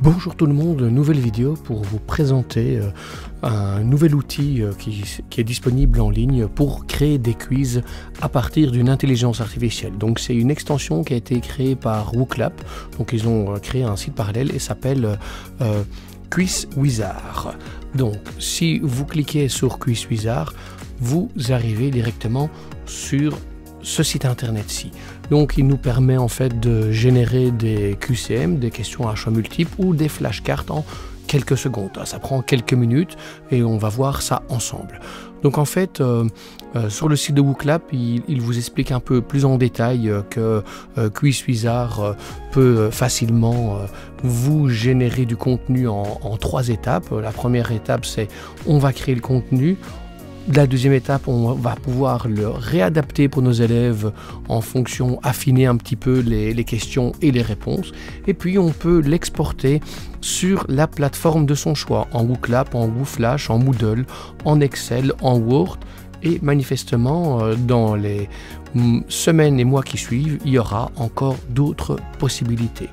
Bonjour tout le monde, nouvelle vidéo pour vous présenter un nouvel outil qui est disponible en ligne pour créer des quiz à partir d'une intelligence artificielle. Donc c'est une extension qui a été créée par WooClap, donc ils ont créé un site parallèle et s'appelle QuizWizard. Donc si vous cliquez sur QuizWizard, vous arrivez directement sur ce site internet-ci. Donc il nous permet en fait de générer des QCM, des questions à choix multiples ou des flashcards en quelques secondes. Ça prend quelques minutes et on va voir ça ensemble. Donc en fait, sur le site de WooClap, il vous explique un peu plus en détail que QuizWizard peut facilement vous générer du contenu en 3 étapes. La première étape, c'est on va créer le contenu. La deuxième étape, on va pouvoir le réadapter pour nos élèves en fonction, affiner un petit peu les questions et les réponses. Et puis on peut l'exporter sur la plateforme de son choix, en WooClap, en WooFlash, en Moodle, en Excel, en Word. Et manifestement, dans les semaines et mois qui suivent, il y aura encore d'autres possibilités.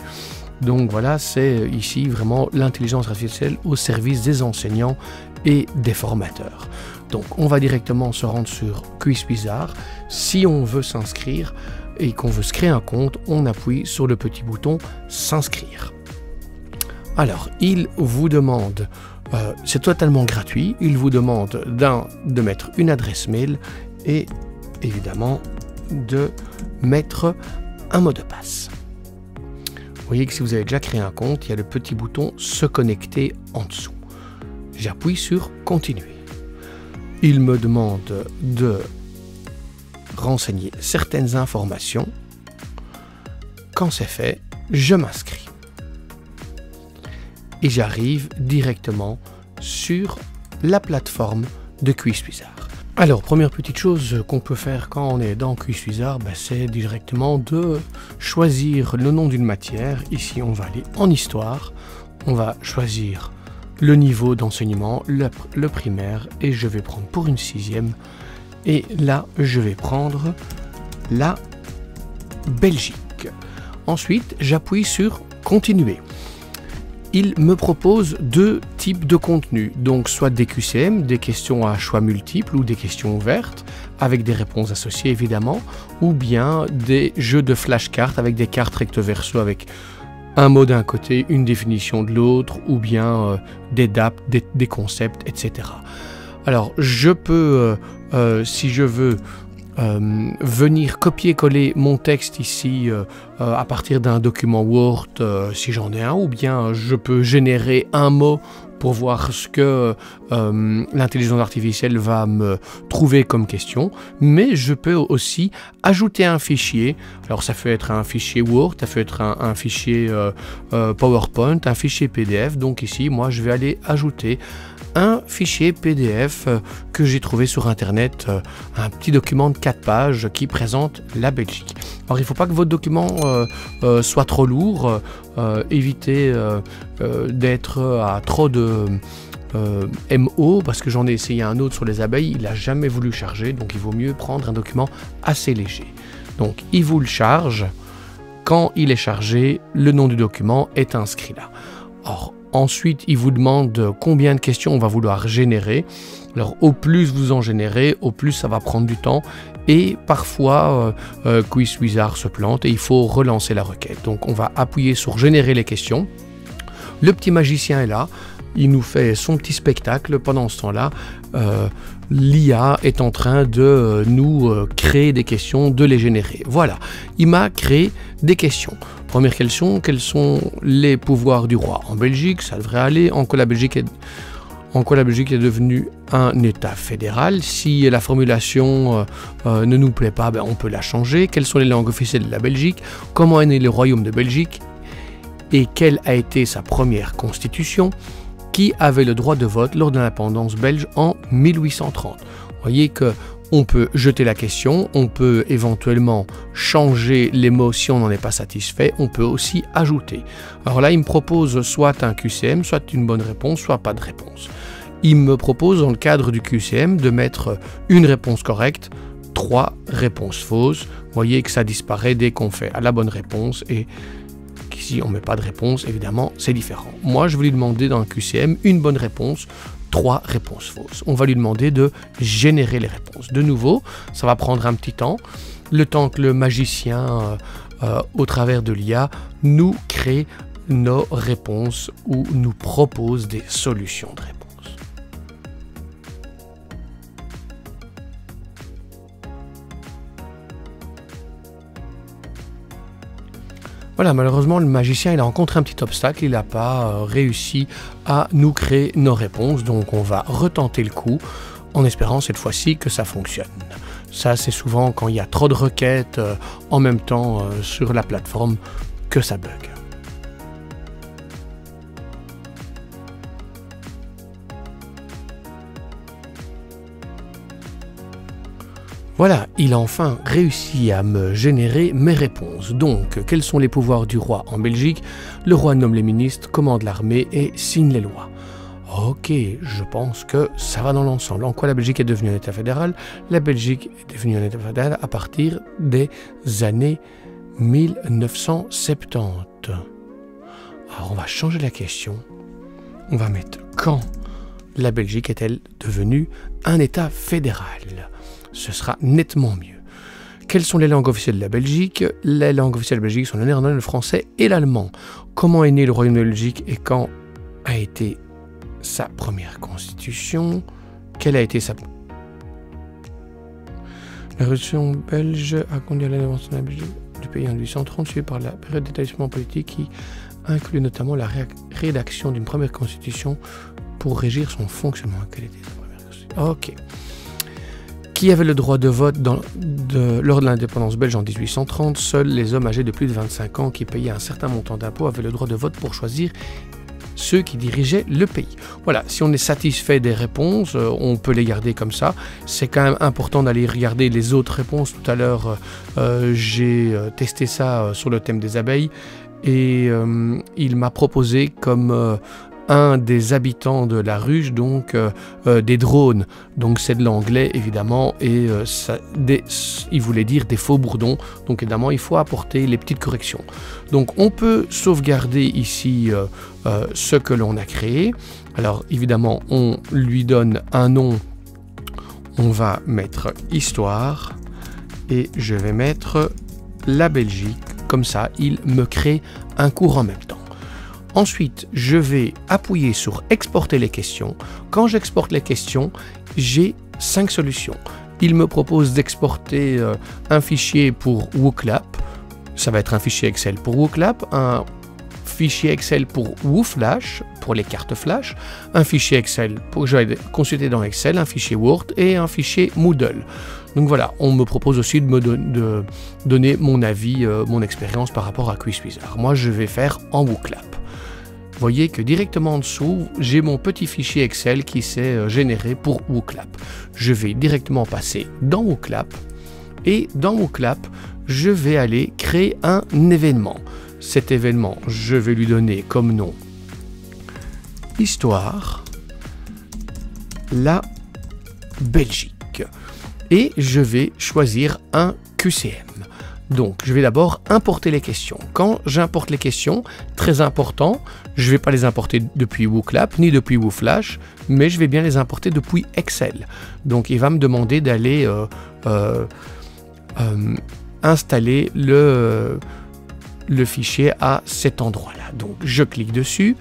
Donc voilà, c'est ici vraiment l'intelligence artificielle au service des enseignants et des formateurs. Donc on va directement se rendre sur QuizWizard. Si on veut s'inscrire et qu'on veut se créer un compte, on appuie sur le petit bouton s'inscrire. Alors il vous demande, c'est totalement gratuit, il vous demande de mettre une adresse mail et évidemment de mettre un mot de passe. Vous voyez que si vous avez déjà créé un compte, il y a le petit bouton se connecter en dessous. J'appuie sur continuer. Il me demande de renseigner certaines informations. Quand c'est fait, je m'inscris. Et j'arrive directement sur la plateforme de QuizWizard. Alors, première petite chose qu'on peut faire quand on est dans QuizWizard, c'est directement de choisir le nom d'une matière. Ici, on va aller en histoire. On va choisir le niveau d'enseignement, le primaire, et je vais prendre pour une 6e. Et là, je vais prendre la Belgique. Ensuite, j'appuie sur continuer. Il me propose 2 types de contenus, donc soit des QCM, des questions à choix multiples ou des questions ouvertes, avec des réponses associées évidemment, ou bien des jeux de flashcards avec des cartes recto verso avec un mot d'un côté, une définition de l'autre, ou bien des dates, des concepts, etc. Alors je peux, si je veux, venir copier-coller mon texte ici à partir d'un document Word si j'en ai un, ou bien je peux générer un mot pour voir ce que l'intelligence artificielle va me trouver comme question, mais je peux aussi ajouter un fichier. Alors ça peut être un fichier Word, ça peut être un fichier PowerPoint, un fichier PDF. Donc ici, moi, je vais aller ajouter un fichier PDF que j'ai trouvé sur internet, un petit document de 4 pages qui présente la Belgique. Alors il ne faut pas que votre document soit trop lourd, évitez d'être à trop de MO, parce que j'en ai essayé un autre sur les abeilles, il n'a jamais voulu charger, donc il vaut mieux prendre un document assez léger. Donc il vous le charge, quand il est chargé, le nom du document est inscrit là. Or, ensuite, il vous demande combien de questions on va vouloir générer. Alors, au plus vous en générez, au plus ça va prendre du temps. Et parfois, QuizWizard se plante et il faut relancer la requête. Donc, on va appuyer sur générer les questions. Le petit magicien est là. Il nous fait son petit spectacle. Pendant ce temps-là, l'IA est en train de nous créer des questions, de les générer. Voilà, il m'a créé des questions. Première question, quels sont les pouvoirs du roi? En Belgique, ça devrait aller. En quoi la Belgique est devenue un État fédéral? Si la formulation ne nous plaît pas, on peut la changer. Quelles sont les langues officielles de la Belgique? Comment est né le royaume de Belgique? Et quelle a été sa première constitution? Qui avait le droit de vote lors de l'indépendance belge en 1830? Vous voyez que on peut jeter la question, on peut éventuellement changer les mots si on n'en est pas satisfait, on peut aussi ajouter. Alors là, il me propose soit un QCM, soit une bonne réponse, soit pas de réponse. Il me propose dans le cadre du QCM de mettre une réponse correcte, 3 réponses fausses. Vous voyez que ça disparaît dès qu'on fait à la bonne réponse et qu'ici on ne met pas de réponse, évidemment c'est différent. Moi je vais lui demander dans le QCM une bonne réponse, 3 réponses fausses. On va lui demander de générer les réponses. De nouveau, ça va prendre un petit temps, le temps que le magicien, au travers de l'IA, nous crée nos réponses ou nous propose des solutions de réponse. Voilà, malheureusement, le magicien, il a rencontré un petit obstacle, il n'a pas réussi à nous créer nos réponses, donc on va retenter le coup, en espérant cette fois-ci que ça fonctionne. Ça, c'est souvent quand il y a trop de requêtes en même temps sur la plateforme que ça bug. Voilà, il a enfin réussi à me générer mes réponses. Donc, quels sont les pouvoirs du roi en Belgique? Le roi nomme les ministres, commande l'armée et signe les lois. Ok, je pense que ça va dans l'ensemble. En quoi la Belgique est devenue un État fédéral? La Belgique est devenue un État fédéral à partir des années 1970. Alors, on va changer la question. On va mettre quand la Belgique est-elle devenue un État fédéral? Ce sera nettement mieux. Quelles sont les langues officielles de la Belgique? Les langues officielles de la Belgique sont le néerlandais, le français et l'allemand. Comment est né le Royaume de Belgique et quand a été sa première constitution? Quelle a été sa... La Révolution belge a conduit à l'indépendance du pays en 1830, suivie par la période d'établissement politique qui inclut notamment la rédaction d'une première constitution pour régir son fonctionnement. Quelle était sa première constitution? Ok. Qui avait le droit de vote lors de l'indépendance belge en 1830? Seuls les hommes âgés de plus de 25 ans qui payaient un certain montant d'impôts avaient le droit de vote pour choisir ceux qui dirigeaient le pays. Voilà, si on est satisfait des réponses, on peut les garder comme ça. C'est quand même important d'aller regarder les autres réponses. Tout à l'heure, j'ai testé ça sur le thème des abeilles et il m'a proposé comme... un des habitants de la ruche, donc des drones. Donc c'est de l'anglais évidemment et il voulait dire des faux bourdons. Donc évidemment il faut apporter les petites corrections. Donc on peut sauvegarder ici ce que l'on a créé. Alors évidemment on lui donne un nom. On va mettre histoire et je vais mettre la Belgique. Comme ça il me crée un cours en même temps. Ensuite, je vais appuyer sur exporter les questions. Quand j'exporte les questions, j'ai 5 solutions. Il me propose d'exporter un fichier pour WooClap. Ça va être un fichier Excel pour WooClap, un fichier Excel pour WooFlash, pour les cartes flash, un fichier Excel pour que j'aille consulter dans Excel, un fichier Word et un fichier Moodle. Donc voilà, on me propose aussi de me donner mon avis, mon expérience par rapport à QuizWizard. Moi, je vais faire en WooClap. Vous voyez que directement en dessous, j'ai mon petit fichier Excel qui s'est généré pour WooClap. Je vais directement passer dans WooClap et dans WooClap, je vais aller créer un événement. Cet événement, je vais lui donner comme nom Histoire, la Belgique. Et je vais choisir un QCM. Donc, je vais d'abord importer les questions. Quand j'importe les questions, très important, je ne vais pas les importer depuis WooClap ni depuis WooFlash, mais je vais bien les importer depuis Excel. Donc, il va me demander d'aller installer le fichier à cet endroit-là. Donc, je clique dessus,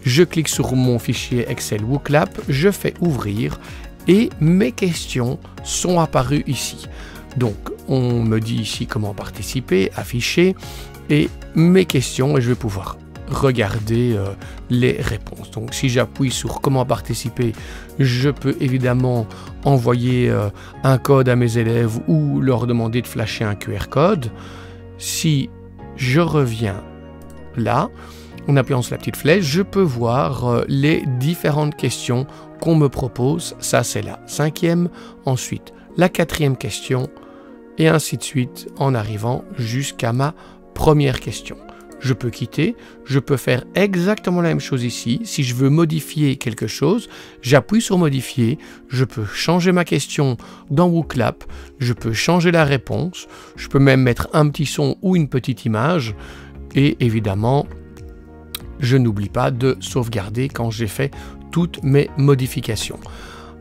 je clique sur mon fichier Excel WooClap, je fais ouvrir et mes questions sont apparues ici. Donc, on me dit ici comment participer, afficher, et mes questions, et je vais pouvoir regarder les réponses. Donc, si j'appuie sur comment participer, je peux évidemment envoyer un code à mes élèves ou leur demander de flasher un QR code. Si je reviens là, en appuyant sur la petite flèche, je peux voir les différentes questions qu'on me propose. Ça, c'est la 5e. Ensuite, la 4e question. Et ainsi de suite en arrivant jusqu'à ma première question. Je peux quitter, je peux faire exactement la même chose ici. Si je veux modifier quelque chose, j'appuie sur modifier, je peux changer ma question dans WooClap, je peux changer la réponse, je peux même mettre un petit son ou une petite image Et évidemment, je n'oublie pas de sauvegarder quand j'ai fait toutes mes modifications.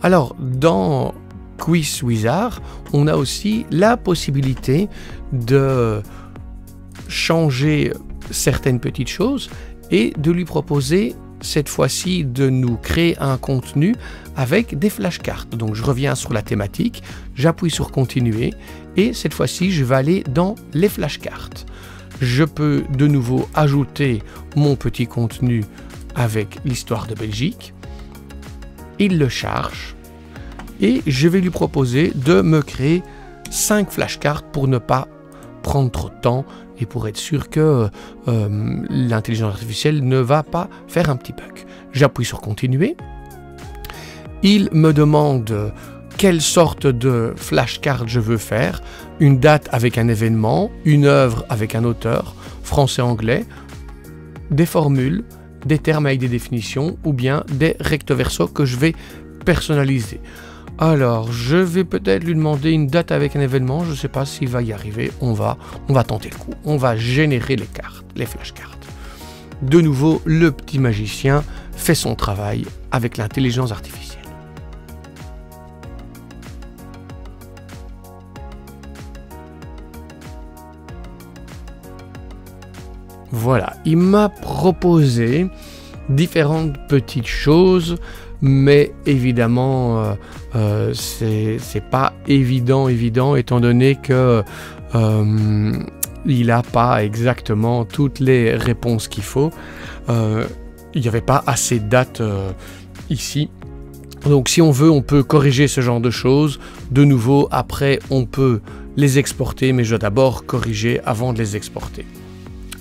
Alors, dans Quiz Wizard, on a aussi la possibilité de changer certaines petites choses et de lui proposer cette fois-ci de nous créer un contenu avec des flashcards. Donc je reviens sur la thématique, j'appuie sur continuer et cette fois-ci je vais aller dans les flashcards. Je peux de nouveau ajouter mon petit contenu avec l'histoire de Belgique. Il le charge et je vais lui proposer de me créer 5 flashcards pour ne pas prendre trop de temps et pour être sûr que l'intelligence artificielle ne va pas faire un petit bug. J'appuie sur continuer. Il me demande quelle sorte de flashcard je veux faire, une date avec un événement, une œuvre avec un auteur, français-anglais, des formules, des termes avec des définitions ou bien des recto verso que je vais personnaliser. Alors, je vais peut-être lui demander une date avec un événement, je ne sais pas s'il va y arriver, on va tenter le coup, on va générer les cartes, les flashcards. De nouveau, le petit magicien fait son travail avec l'intelligence artificielle. Voilà, il m'a proposé différentes petites choses, mais évidemment, c'est pas évident étant donné que il n'a pas exactement toutes les réponses qu'il faut. Il n'y avait pas assez de dates ici. Donc si on veut, on peut corriger ce genre de choses. De nouveau, après, on peut les exporter, mais je dois d'abord corriger avant de les exporter.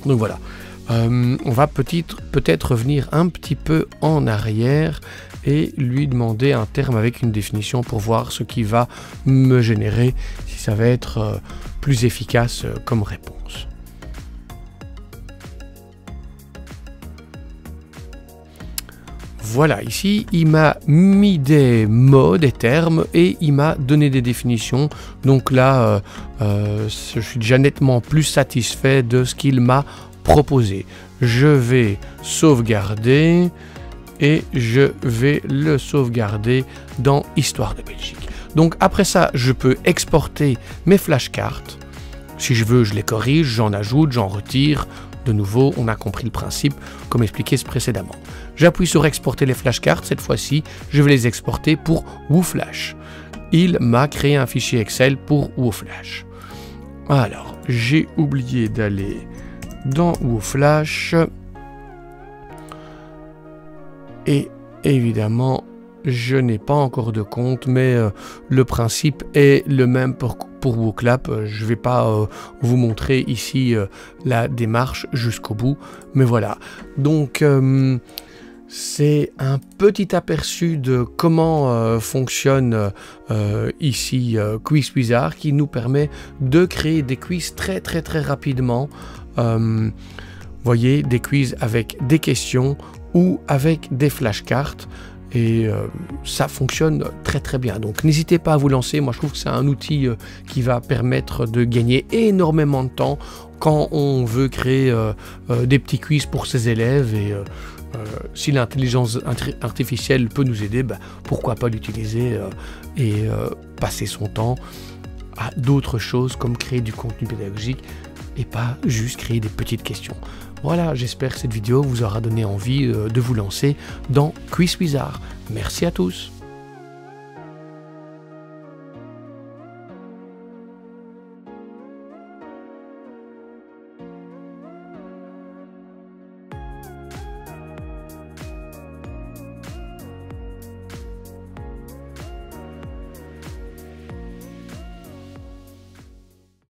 Donc voilà, on va peut-être revenir un petit peu en arrière et lui demander un terme avec une définition pour voir ce qui va me générer, si ça va être plus efficace comme réponse. Voilà, ici, il m'a mis des mots, des termes, et il m'a donné des définitions. Donc là, je suis déjà nettement plus satisfait de ce qu'il m'a proposé. Je vais sauvegarder, et je vais le sauvegarder dans Histoire de Belgique. Donc après ça, je peux exporter mes flashcards. Si je veux, je les corrige, j'en ajoute, j'en retire. De nouveau, on a compris le principe, comme expliqué précédemment. J'appuie sur exporter les flashcards. Cette fois-ci, je vais les exporter pour WooFlash. Il m'a créé un fichier Excel pour WooFlash. Alors, j'ai oublié d'aller dans WooFlash. Et évidemment, je n'ai pas encore de compte, mais le principe est le même pour WooClap. Je ne vais pas vous montrer ici la démarche jusqu'au bout, mais voilà. Donc, c'est un petit aperçu de comment fonctionne ici Quiz Wizard, qui nous permet de créer des quiz très rapidement. Voyez, des quiz avec des questions ou avec des flashcards. Et ça fonctionne très bien. Donc n'hésitez pas à vous lancer. Moi je trouve que c'est un outil qui va permettre de gagner énormément de temps quand on veut créer des petits quiz pour ses élèves. Et si l'intelligence artificielle peut nous aider, pourquoi pas l'utiliser et passer son temps à d'autres choses comme créer du contenu pédagogique et pas juste créer des petites questions. Voilà, j'espère que cette vidéo vous aura donné envie de vous lancer dans Quiz Wizard. Merci à tous.